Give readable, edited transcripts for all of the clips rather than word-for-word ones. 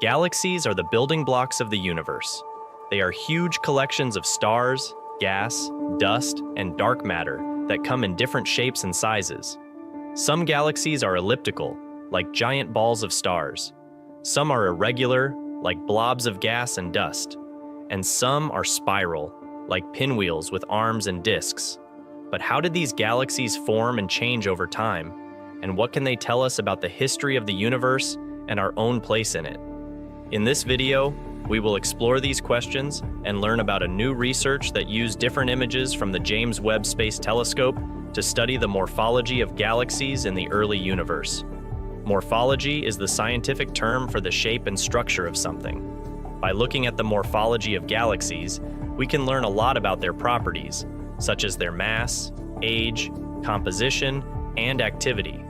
Galaxies are the building blocks of the universe. They are huge collections of stars, gas, dust, and dark matter that come in different shapes and sizes. Some galaxies are elliptical, like giant balls of stars. Some are irregular, like blobs of gas and dust. And some are spiral, like pinwheels with arms and disks. But how did these galaxies form and change over time? And what can they tell us about the history of the universe and our own place in it? In this video, we will explore these questions and learn about a new research that used different images from the James Webb Space Telescope to study the morphology of galaxies in the early universe. Morphology is the scientific term for the shape and structure of something. By looking at the morphology of galaxies, we can learn a lot about their properties, such as their mass, age, composition, and activity.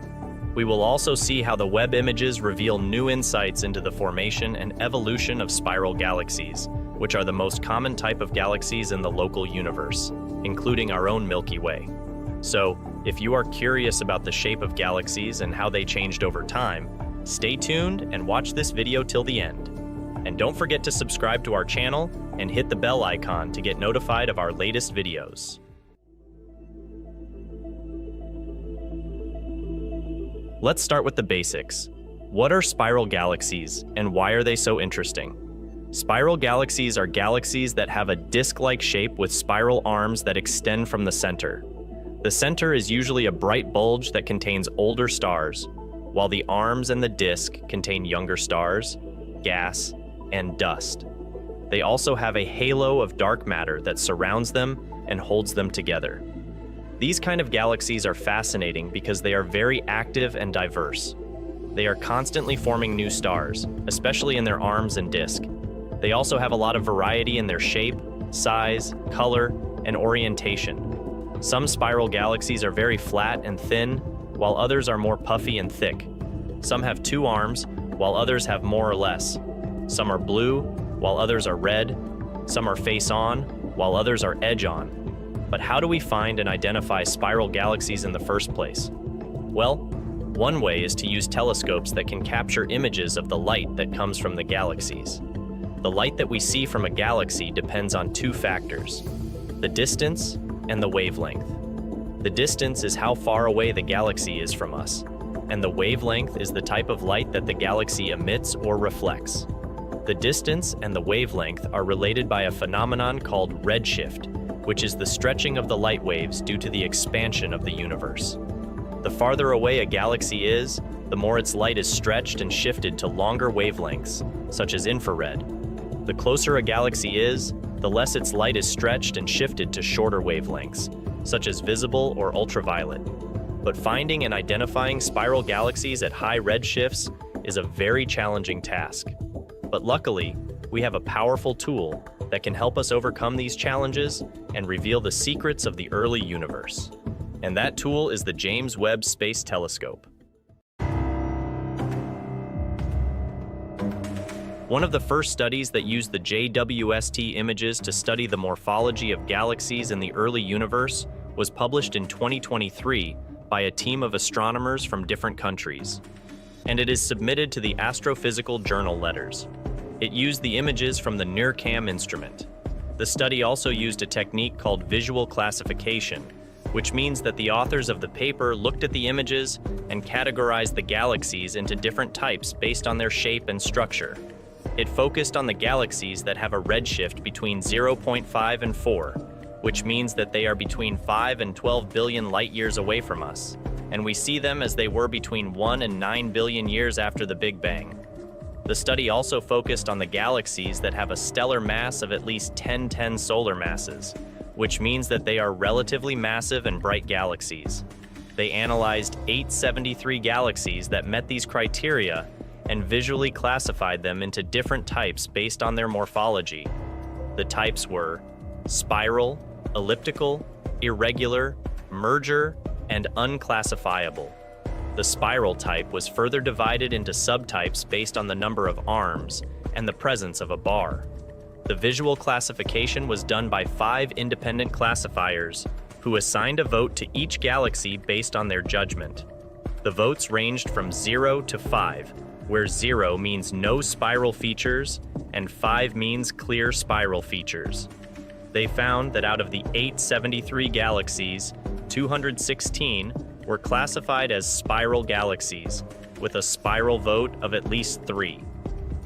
We will also see how the Webb images reveal new insights into the formation and evolution of spiral galaxies, which are the most common type of galaxies in the local universe, including our own Milky Way. So, if you are curious about the shape of galaxies and how they changed over time, stay tuned and watch this video till the end. And don't forget to subscribe to our channel and hit the bell icon to get notified of our latest videos. Let's start with the basics. What are spiral galaxies, and why are they so interesting? Spiral galaxies are galaxies that have a disc-like shape with spiral arms that extend from the center. The center is usually a bright bulge that contains older stars, while the arms and the disc contain younger stars, gas, and dust. They also have a halo of dark matter that surrounds them and holds them together. These kind of galaxies are fascinating because they are very active and diverse. They are constantly forming new stars, especially in their arms and disk. They also have a lot of variety in their shape, size, color, and orientation. Some spiral galaxies are very flat and thin, while others are more puffy and thick. Some have two arms, while others have more or less. Some are blue, while others are red. Some are face-on, while others are edge-on. But how do we find and identify spiral galaxies in the first place? Well, one way is to use telescopes that can capture images of the light that comes from the galaxies. The light that we see from a galaxy depends on two factors: the distance and the wavelength. The distance is how far away the galaxy is from us, and the wavelength is the type of light that the galaxy emits or reflects. The distance and the wavelength are related by a phenomenon called redshift, which is the stretching of the light waves due to the expansion of the universe. The farther away a galaxy is, the more its light is stretched and shifted to longer wavelengths, such as infrared. The closer a galaxy is, the less its light is stretched and shifted to shorter wavelengths, such as visible or ultraviolet. But finding and identifying spiral galaxies at high redshifts is a very challenging task. But luckily, we have a powerful tool that can help us overcome these challenges and reveal the secrets of the early universe. And that tool is the James Webb Space Telescope. One of the first studies that used the JWST images to study the morphology of galaxies in the early universe was published in 2023 by a team of astronomers from different countries. And it is submitted to the Astrophysical Journal Letters. It used the images from the Overcame instrument. The study also used a technique called visual classification, which means that the authors of the paper looked at the images and categorized the galaxies into different types based on their shape and structure. It focused on the galaxies that have a redshift between 0.5 and 4, which means that they are between 5 and 12 billion light years away from us, and we see them as they were between 1 and 9 billion years after the Big Bang. The study also focused on the galaxies that have a stellar mass of at least 10 solar masses, which means that they are relatively massive and bright galaxies. They analyzed 873 galaxies that met these criteria and visually classified them into different types based on their morphology. The types were spiral, elliptical, irregular, merger, and unclassifiable. The spiral type was further divided into subtypes based on the number of arms and the presence of a bar. The visual classification was done by 5 independent classifiers who assigned a vote to each galaxy based on their judgment. The votes ranged from 0 to 5, where 0 means no spiral features and 5 means clear spiral features. They found that out of the 873 galaxies, 216 were classified as spiral galaxies, with a spiral vote of at least 3.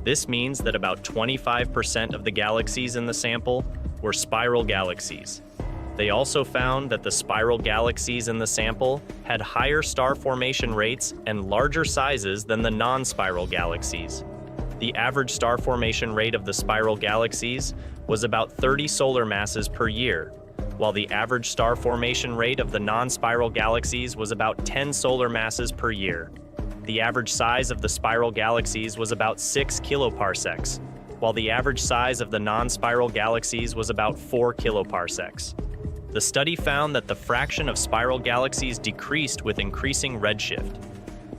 This means that about 25% of the galaxies in the sample were spiral galaxies. They also found that the spiral galaxies in the sample had higher star formation rates and larger sizes than the non-spiral galaxies. The average star formation rate of the spiral galaxies was about 30 solar masses per year, while the average star formation rate of the non-spiral galaxies was about 10 solar masses per year. The average size of the spiral galaxies was about 6 kiloparsecs, while the average size of the non-spiral galaxies was about 4 kiloparsecs. The study found that the fraction of spiral galaxies decreased with increasing redshift.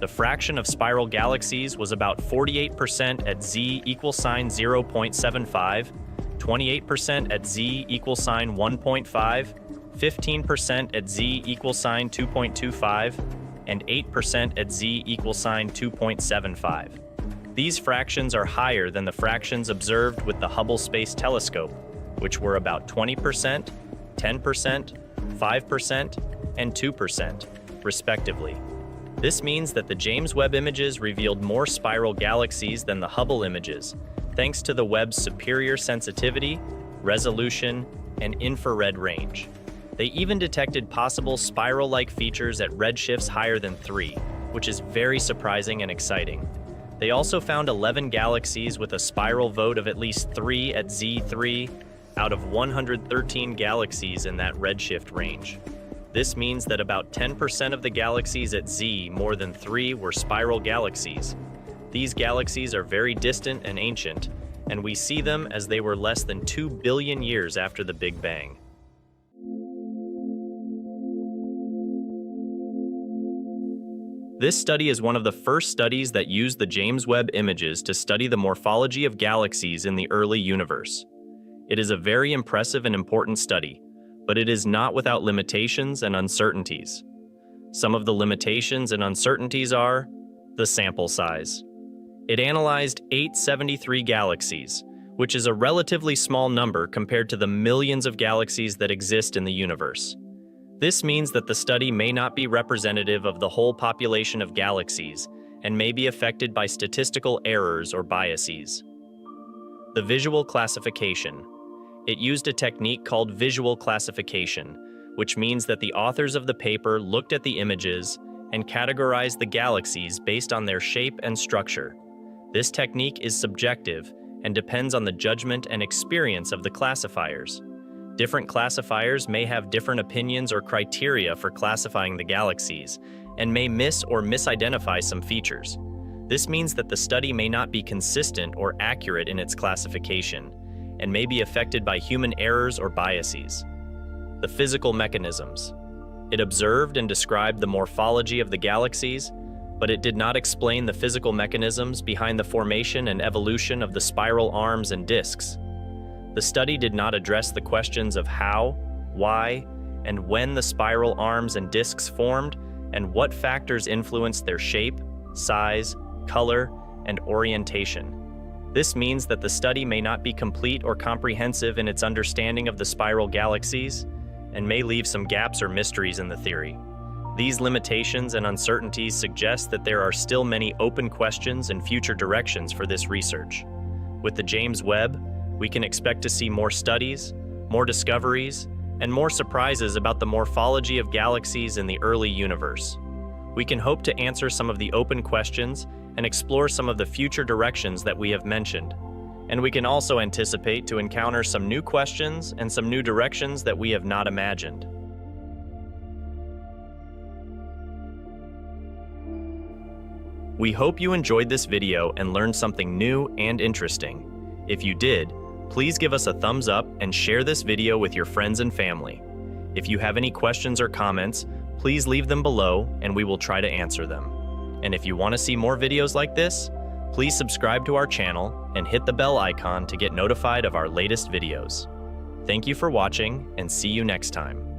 The fraction of spiral galaxies was about 48% at z equals sign 0.75, 28% at z equals sign 1.5, 15% at z equals sign 2.25, and 8% at z equals sign 2.75. These fractions are higher than the fractions observed with the Hubble Space Telescope, which were about 20%, 10%, 5%, and 2%, respectively. This means that the James Webb images revealed more spiral galaxies than the Hubble images, thanks to the Webb's superior sensitivity, resolution, and infrared range. They even detected possible spiral-like features at redshifts higher than 3, which is very surprising and exciting. They also found 11 galaxies with a spiral vote of at least 3 at Z3 out of 113 galaxies in that redshift range. This means that about 10% of the galaxies at Z more than 3 were spiral galaxies. These galaxies are very distant and ancient, and we see them as they were less than 2 billion years after the Big Bang. This study is one of the first studies that used the James Webb images to study the morphology of galaxies in the early universe. It is a very impressive and important study, but it is not without limitations and uncertainties. Some of the limitations and uncertainties are the sample size. It analyzed 873 galaxies, which is a relatively small number compared to the millions of galaxies that exist in the universe. This means that the study may not be representative of the whole population of galaxies and may be affected by statistical errors or biases. The visual classification. It used a technique called visual classification, which means that the authors of the paper looked at the images and categorized the galaxies based on their shape and structure. This technique is subjective and depends on the judgment and experience of the classifiers. Different classifiers may have different opinions or criteria for classifying the galaxies and may miss or misidentify some features. This means that the study may not be consistent or accurate in its classification and may be affected by human errors or biases. The physical mechanisms. It observed and described the morphology of the galaxies, but it did not explain the physical mechanisms behind the formation and evolution of the spiral arms and disks. The study did not address the questions of how, why, and when the spiral arms and disks formed, and what factors influenced their shape, size, color, and orientation. This means that the study may not be complete or comprehensive in its understanding of the spiral galaxies, and may leave some gaps or mysteries in the theory. These limitations and uncertainties suggest that there are still many open questions and future directions for this research. With the James Webb, we can expect to see more studies, more discoveries, and more surprises about the morphology of galaxies in the early universe. We can hope to answer some of the open questions and explore some of the future directions that we have mentioned. And we can also anticipate to encounter some new questions and some new directions that we have not imagined. We hope you enjoyed this video and learned something new and interesting. If you did, please give us a thumbs up and share this video with your friends and family. If you have any questions or comments, please leave them below and we will try to answer them. And if you want to see more videos like this, please subscribe to our channel and hit the bell icon to get notified of our latest videos. Thank you for watching and see you next time.